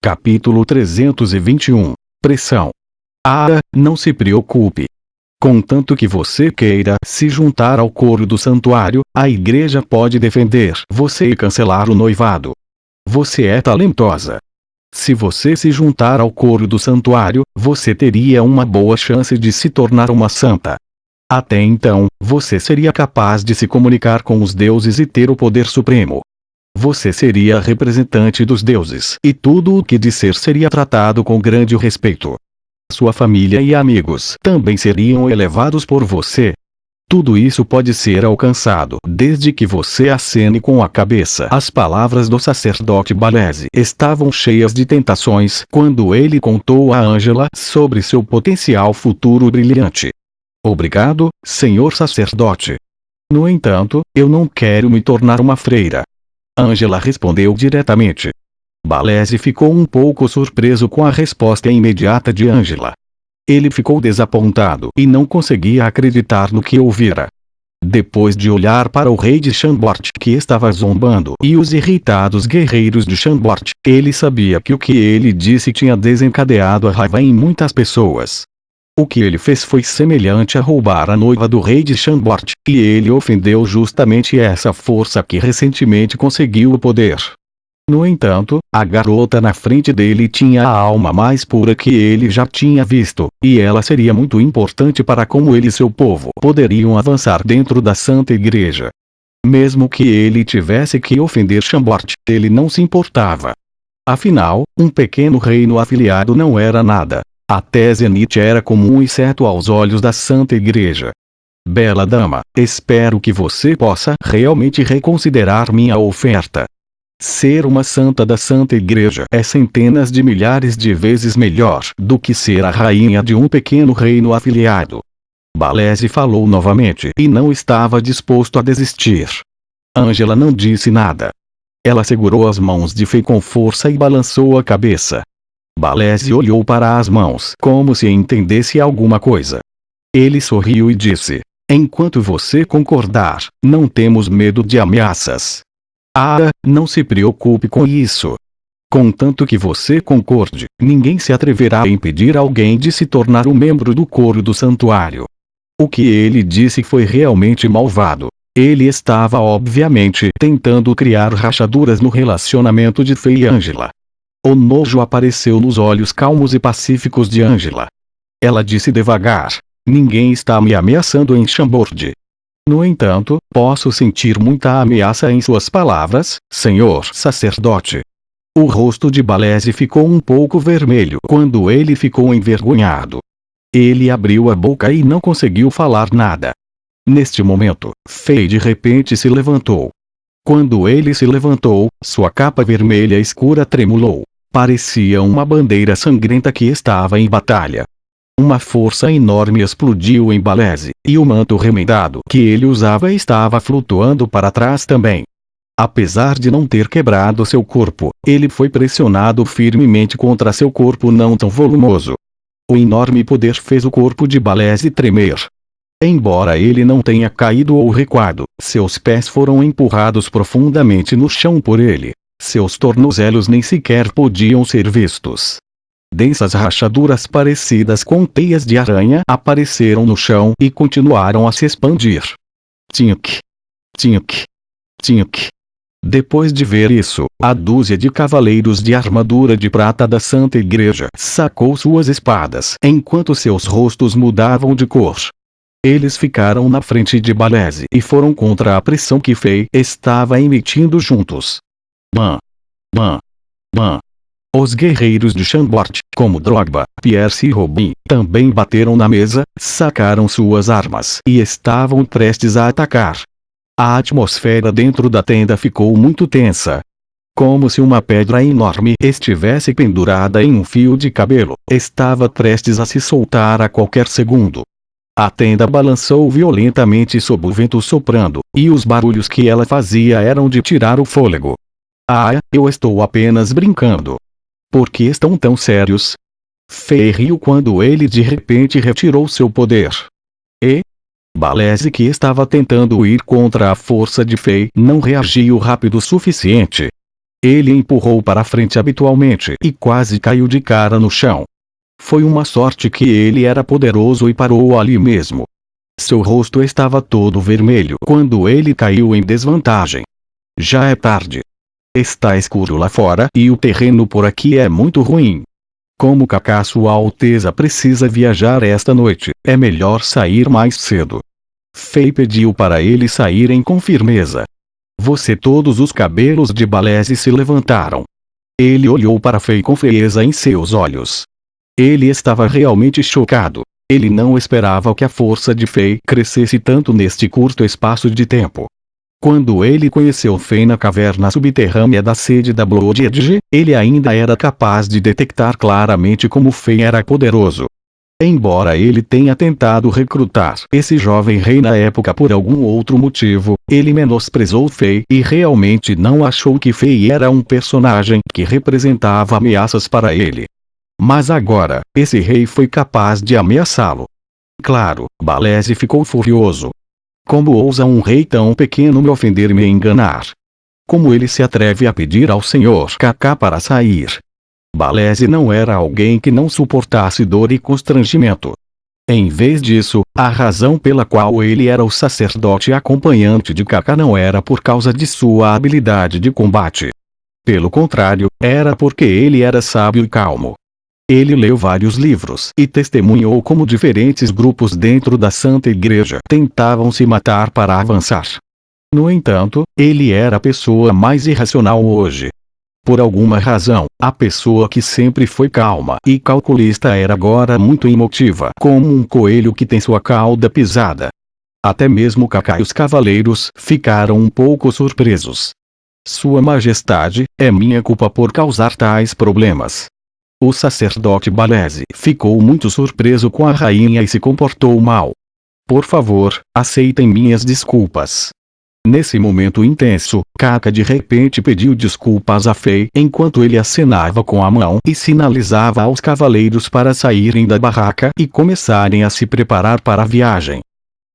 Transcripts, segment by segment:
Capítulo 321. Pressão. Não se preocupe. Contanto que você queira se juntar ao coro do santuário, a igreja pode defender você e cancelar o noivado. Você é talentosa. Se você se juntar ao coro do santuário, você teria uma boa chance de se tornar uma santa. Até então, você seria capaz de se comunicar com os deuses e ter o poder supremo. Você seria representante dos deuses e tudo o que disser seria tratado com grande respeito. Sua família e amigos também seriam elevados por você. Tudo isso pode ser alcançado desde que você acene com a cabeça. As palavras do sacerdote Balese estavam cheias de tentações quando ele contou a Angela sobre seu potencial futuro brilhante. Obrigado, senhor sacerdote. No entanto, eu não quero me tornar uma freira. Angela respondeu diretamente. Balese ficou um pouco surpreso com a resposta imediata de Angela. Ele ficou desapontado e não conseguia acreditar no que ouvira. Depois de olhar para o rei de Chambord que estava zombando e os irritados guerreiros de Chambord, ele sabia que o que ele disse tinha desencadeado a raiva em muitas pessoas. O que ele fez foi semelhante a roubar a noiva do rei de Chambord, e ele ofendeu justamente essa força que recentemente conseguiu o poder. No entanto, a garota na frente dele tinha a alma mais pura que ele já tinha visto, e ela seria muito importante para como ele e seu povo poderiam avançar dentro da Santa Igreja. Mesmo que ele tivesse que ofender Chambord, ele não se importava. Afinal, um pequeno reino afiliado não era nada. Até Zenith era comum exceto aos olhos da Santa Igreja. Bela dama, espero que você possa realmente reconsiderar minha oferta. Ser uma santa da Santa Igreja é centenas de milhares de vezes melhor do que ser a rainha de um pequeno reino afiliado. Balese falou novamente e não estava disposto a desistir. Angela não disse nada. Ela segurou as mãos de Fei com força e balançou a cabeça. Balese olhou para as mãos como se entendesse alguma coisa. Ele sorriu e disse: enquanto você concordar, não temos medo de ameaças. Não se preocupe com isso. Contanto que você concorde, ninguém se atreverá a impedir alguém de se tornar um membro do coro do santuário. O que ele disse foi realmente malvado. Ele estava obviamente tentando criar rachaduras no relacionamento de Fei e Angela. O nojo apareceu nos olhos calmos e pacíficos de Angela. Ela disse devagar: ninguém está me ameaçando em Chambord. No entanto, posso sentir muita ameaça em suas palavras, senhor sacerdote. O rosto de Balese ficou um pouco vermelho quando ele ficou envergonhado. Ele abriu a boca e não conseguiu falar nada. Neste momento, Fei de repente se levantou. Quando ele se levantou, sua capa vermelha escura tremulou. Parecia uma bandeira sangrenta que estava em batalha. Uma força enorme explodiu em Balese, e o manto remendado que ele usava estava flutuando para trás também. Apesar de não ter quebrado seu corpo, ele foi pressionado firmemente contra seu corpo não tão volumoso. O enorme poder fez o corpo de Balese tremer. Embora ele não tenha caído ou recuado, seus pés foram empurrados profundamente no chão por ele. Seus tornozelos nem sequer podiam ser vistos. Densas rachaduras parecidas com teias de aranha apareceram no chão e continuaram a se expandir. Tink. Tink. Tink. Depois de ver isso, a dúzia de cavaleiros de armadura de prata da Santa Igreja sacou suas espadas enquanto seus rostos mudavam de cor. Eles ficaram na frente de Balese e foram contra a pressão que Fei estava emitindo juntos. Bam! Bam! Bam! Os guerreiros de Chambord, como Drogba, Pierce e Robin, também bateram na mesa, sacaram suas armas e estavam prestes a atacar. A atmosfera dentro da tenda ficou muito tensa. Como se uma pedra enorme estivesse pendurada em um fio de cabelo, estava prestes a se soltar a qualquer segundo. A tenda balançou violentamente sob o vento soprando, e os barulhos que ela fazia eram de tirar o fôlego. Eu estou apenas brincando. Por que estão tão sérios? Fei riu quando ele de repente retirou seu poder. Balese, que estava tentando ir contra a força de Fei, não reagiu rápido o suficiente. Ele empurrou para a frente habitualmente e quase caiu de cara no chão. Foi uma sorte que ele era poderoso e parou ali mesmo. Seu rosto estava todo vermelho quando ele caiu em desvantagem. Já é tarde. Está escuro lá fora e o terreno por aqui é muito ruim. Como Kaká, Sua Alteza precisa viajar esta noite, é melhor sair mais cedo. Fei pediu para eles saírem com firmeza. Todos os cabelos de Baleze se levantaram. Ele olhou para Fei com frieza em seus olhos. Ele estava realmente chocado. Ele não esperava que a força de Fei crescesse tanto neste curto espaço de tempo. Quando ele conheceu Fei na caverna subterrânea da sede da Blood Edge, ele ainda era capaz de detectar claramente como Fei era poderoso. Embora ele tenha tentado recrutar esse jovem rei na época por algum outro motivo, ele menosprezou Fei e realmente não achou que Fei era um personagem que representava ameaças para ele. Mas agora, esse rei foi capaz de ameaçá-lo. Claro, Baleze ficou furioso. Como ousa um rei tão pequeno me ofender e me enganar? Como ele se atreve a pedir ao Senhor Kaká para sair? Baleze não era alguém que não suportasse dor e constrangimento. Em vez disso, a razão pela qual ele era o sacerdote acompanhante de Kaká não era por causa de sua habilidade de combate. Pelo contrário, era porque ele era sábio e calmo. Ele leu vários livros e testemunhou como diferentes grupos dentro da Santa Igreja tentavam se matar para avançar. No entanto, ele era a pessoa mais irracional hoje. Por alguma razão, a pessoa que sempre foi calma e calculista era agora muito emotiva, como um coelho que tem sua cauda pisada. Até mesmo Kaká e os cavaleiros ficaram um pouco surpresos. Sua Majestade, é minha culpa por causar tais problemas. O sacerdote Baleze ficou muito surpreso com a rainha e se comportou mal. Por favor, aceitem minhas desculpas. Nesse momento intenso, Kaká de repente pediu desculpas a Fei enquanto ele acenava com a mão e sinalizava aos cavaleiros para saírem da barraca e começarem a se preparar para a viagem.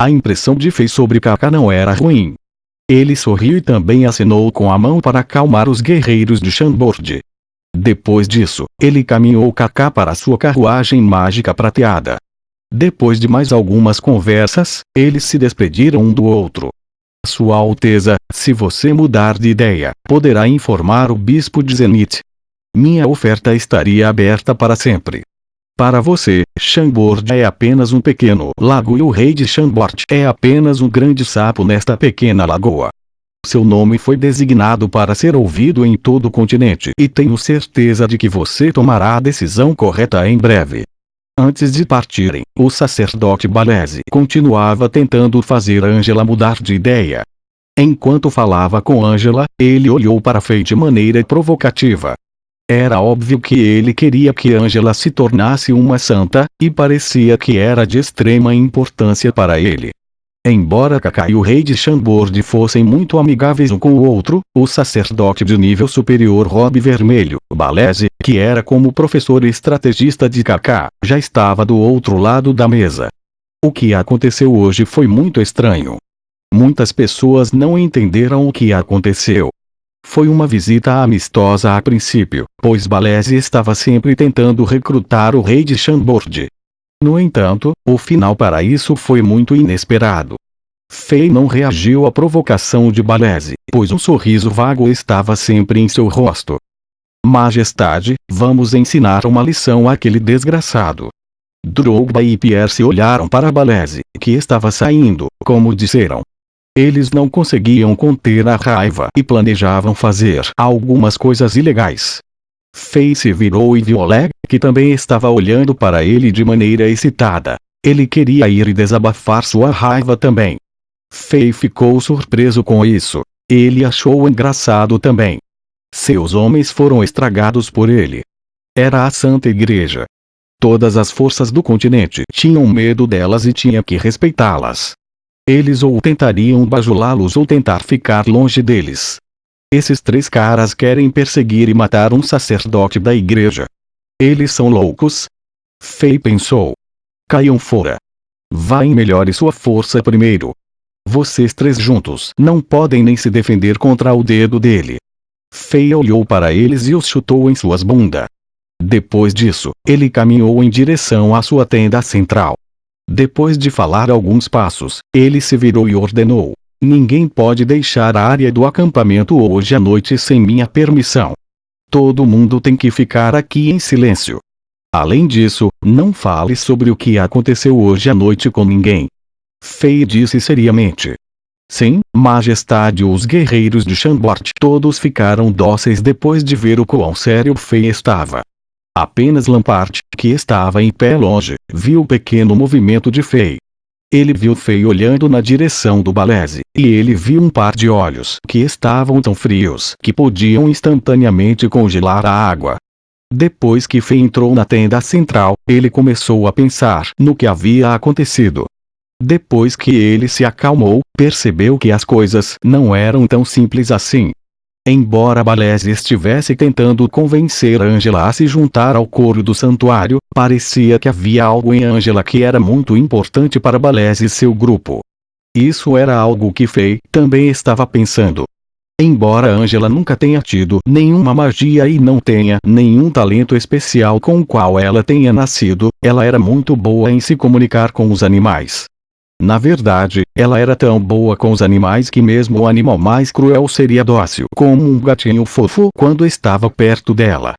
A impressão de Fei sobre Kaká não era ruim. Ele sorriu e também acenou com a mão para acalmar os guerreiros de Chambord. Depois disso, ele caminhou Kaká para sua carruagem mágica prateada. Depois de mais algumas conversas, eles se despediram um do outro. Sua Alteza, se você mudar de ideia, poderá informar o bispo de Zenith. Minha oferta estaria aberta para sempre. Para você, Chambord é apenas um pequeno lago e o rei de Chambord é apenas um grande sapo nesta pequena lagoa. Seu nome foi designado para ser ouvido em todo o continente e tenho certeza de que você tomará a decisão correta em breve. Antes de partirem, o sacerdote Baleze continuava tentando fazer Angela mudar de ideia. Enquanto falava com Angela, ele olhou para Fei de maneira provocativa. Era óbvio que ele queria que Angela se tornasse uma santa, e parecia que era de extrema importância para ele. Embora Kaká e o rei de Chambord fossem muito amigáveis um com o outro, o sacerdote de nível superior Robe Vermelho, Baleze, que era como professor e estrategista de Kaká, já estava do outro lado da mesa. O que aconteceu hoje foi muito estranho. Muitas pessoas não entenderam o que aconteceu. Foi uma visita amistosa a princípio, pois Baleze estava sempre tentando recrutar o rei de Chambord. No entanto, o final para isso foi muito inesperado. Fei não reagiu à provocação de Baleze, pois um sorriso vago estava sempre em seu rosto. Majestade, vamos ensinar uma lição àquele desgraçado. Drogba e Pierce olharam para Baleze, que estava saindo, como disseram. Eles não conseguiam conter a raiva e planejavam fazer algumas coisas ilegais. Fei se virou e viu Oleg, que também estava olhando para ele de maneira excitada. Ele queria ir e desabafar sua raiva também. Fei ficou surpreso com isso. Ele achou engraçado também. Seus homens foram estragados por ele. Era a Santa Igreja. Todas as forças do continente tinham medo delas e tinha que respeitá-las. Eles ou tentariam bajulá-los ou tentar ficar longe deles. Esses três caras querem perseguir e matar um sacerdote da igreja. Eles são loucos? Fei pensou. Caiam fora. Vá e melhore sua força primeiro. Vocês três juntos não podem nem se defender contra o dedo dele. Fei olhou para eles e os chutou em suas bundas. Depois disso, ele caminhou em direção à sua tenda central. Depois de falar alguns passos, ele se virou e ordenou: ninguém pode deixar a área do acampamento hoje à noite sem minha permissão. Todo mundo tem que ficar aqui em silêncio. Além disso, não fale sobre o que aconteceu hoje à noite com ninguém. Fei disse seriamente. Sim, majestade. Os guerreiros de Chambord todos ficaram dóceis depois de ver o quão sério Fei estava. Apenas Lampart, que estava em pé longe, viu o pequeno movimento de Fei. Ele viu Fei olhando na direção do Baleze, e ele viu um par de olhos que estavam tão frios que podiam instantaneamente congelar a água. Depois que Fei entrou na tenda central, ele começou a pensar no que havia acontecido. Depois que ele se acalmou, percebeu que as coisas não eram tão simples assim. Embora Baleze estivesse tentando convencer Angela a se juntar ao coro do santuário, parecia que havia algo em Angela que era muito importante para Baleze e seu grupo. Isso era algo que Fei também estava pensando. Embora Angela nunca tenha tido nenhuma magia e não tenha nenhum talento especial com o qual ela tenha nascido, ela era muito boa em se comunicar com os animais. Na verdade, ela era tão boa com os animais que mesmo o animal mais cruel seria dócil como um gatinho fofo quando estava perto dela.